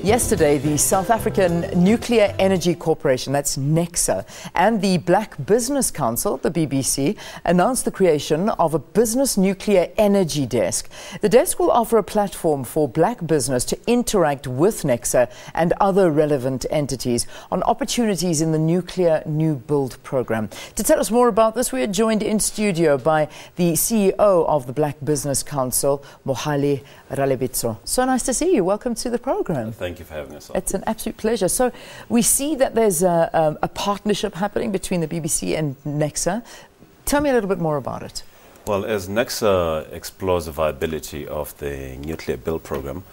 Yesterday, the South African Nuclear Energy Corporation, that's Necsa, and the Black Business Council, the BBC, announced the creation of a business nuclear energy desk. The desk will offer a platform for black business to interact with Necsa and other relevant entities on opportunities in the nuclear new build program. To tell us more about this, we are joined in studio by the CEO of the Black Business Council, Mohale Ralebitso. So nice to see you. Welcome to the program. Thank you for having us on. It's an absolute pleasure. So we see that there's a partnership happening between the BBC and Necsa. Tell me a little bit more about it. Well, as Necsa explores the viability of the nuclear build program,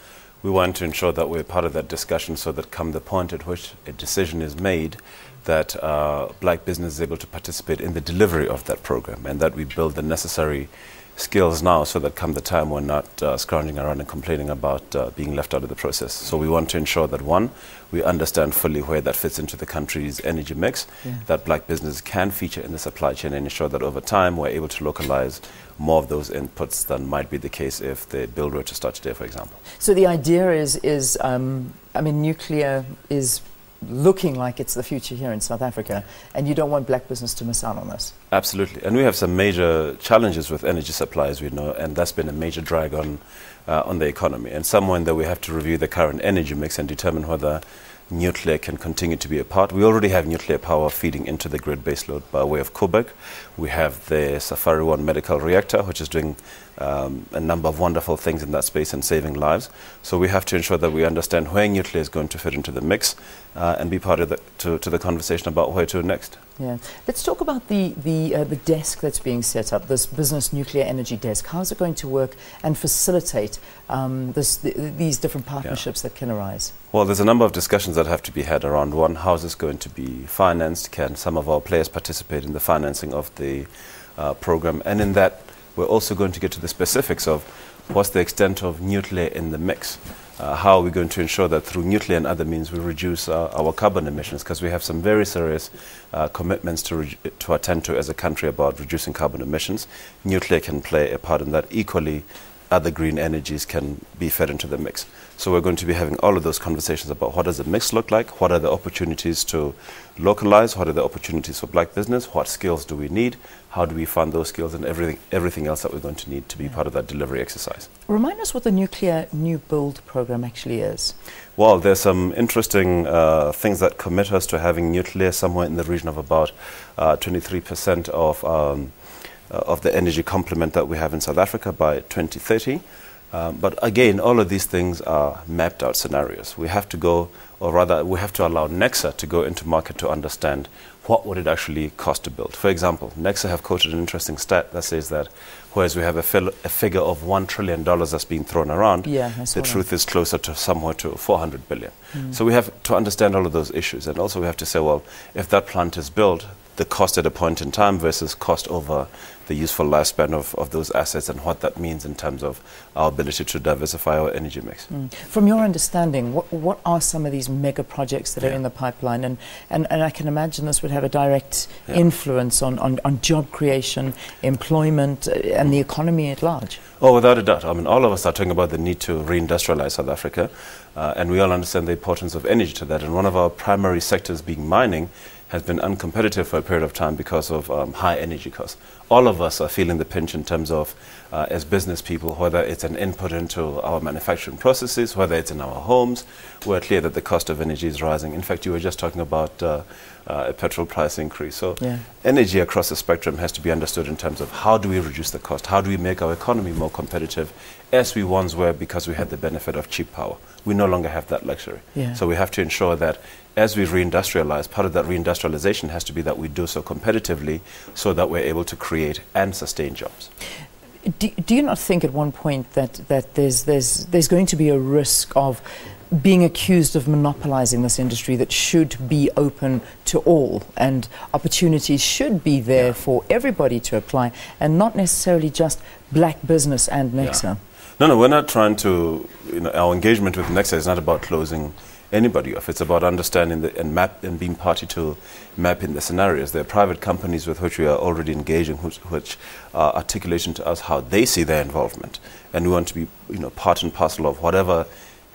we want to ensure that we're part of that discussion so that come the point at which a decision is made that black business is able to participate in the delivery of that program, and that we build the necessary skills now so that come the time we're not scrounging around and complaining about being left out of the process. So we want to ensure that, one, we understand fully where that fits into the country's energy mix, that black business can feature in the supply chain, and ensure that over time we're able to localize more of those inputs than might be the case if the build were to start today, for example. So the idea is I mean, nuclear is looking like it's the future here in South Africa, and you don't want black business to miss out on this. Absolutely. And we have some major challenges with energy supply, as we know, and that's been a major drag on the economy. And somewhere in there we have to review the current energy mix and determine whether nuclear can continue to be a part. We already have nuclear power feeding into the grid baseload by way of Kubek. We have the Safari 1 medical reactor, which is doing a number of wonderful things in that space and saving lives. So we have to ensure that we understand where nuclear is going to fit into the mix and be part of the conversation about where to next. Yeah. Let's talk about the desk that's being set up, this business nuclear energy desk. How is it going to work and facilitate these different partnerships that can arise? Well, there's a number of discussions that have to be had around, one, how is this going to be financed? Can some of our players participate in the financing of the program? And in that, we're also going to get to the specifics of what's the extent of nuclear in the mix. How are we going to ensure that through nuclear and other means we reduce our carbon emissions? Because we have some very serious commitments to attend to as a country about reducing carbon emissions. Nuclear can play a part in that. Equally, other green energies can be fed into the mix. So we're going to be having all of those conversations about what does the mix look like, what are the opportunities to localize, what are the opportunities for black business, what skills do we need, how do we fund those skills, and everything else that we're going to need to be part of that delivery exercise. Remind us what the nuclear new build program actually is. Well, there's some interesting things that commit us to having nuclear somewhere in the region of about 23% of the energy complement that we have in South Africa by 2030. But again, all of these things are mapped out scenarios. We have to go, or rather, we have to allow Necsa to go into market to understand what would it actually cost to build. For example, Necsa have quoted an interesting stat that says that whereas we have a figure of $1 trillion that's being thrown around, the truth is closer to somewhere to 400 billion. So we have to understand all of those issues. And also we have to say, well, if that plant is built, the cost at a point in time versus cost over the useful lifespan of those assets, and what that means in terms of our ability to diversify our energy mix. From your understanding, what are some of these mega projects that are in the pipeline? And I can imagine this would have a direct influence on job creation, employment, and the economy at large. Oh, without a doubt. I mean, all of us are talking about the need to reindustrialize South Africa, and we all understand the importance of energy to that. And one of our primary sectors, being mining, has been uncompetitive for a period of time because of high energy costs. All of us are feeling the pinch in terms of, as business people, whether it's an input into our manufacturing processes, whether it's in our homes, we're clear that the cost of energy is rising. In fact, you were just talking about a petrol price increase. So energy across the spectrum has to be understood in terms of how do we reduce the cost, how do we make our economy more competitive, as we once were because we had the benefit of cheap power. We no longer have that luxury. So we have to ensure that as we reindustrialize, part of that reindustrialization has to be that we do so competitively so that we're able to create and sustain jobs. Do you not think at one point that there's going to be a risk of being accused of monopolizing this industry that should be open to all, and opportunities should be there for everybody to apply, and not necessarily just black business and Necsa? No, we're not trying to, our engagement with Necsa is not about closing anybody off. It's about understanding and being party to mapping the scenarios. There are private companies with which we are already engaging, which are articulating to us how they see their involvement. And we want to be, part and parcel of whatever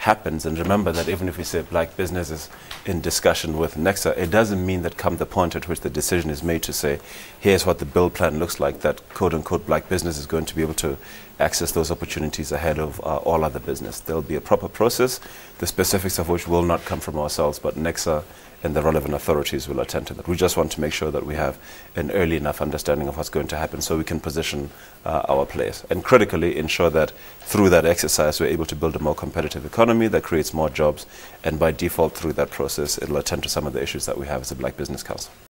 happens, and remember that even if we say black business is in discussion with Necsa, it doesn't mean that come the point at which the decision is made to say, here's what the bill plan looks like, that quote-unquote black business is going to be able to access those opportunities ahead of all other business. There'll be a proper process, the specifics of which will not come from ourselves, but Necsa and the relevant authorities will attend to that. We just want to make sure that we have an early enough understanding of what's going to happen so we can position our players. And critically, ensure that through that exercise, we're able to build a more competitive economy that creates more jobs. And by default, through that process, it'll attend to some of the issues that we have as a Black Business Council.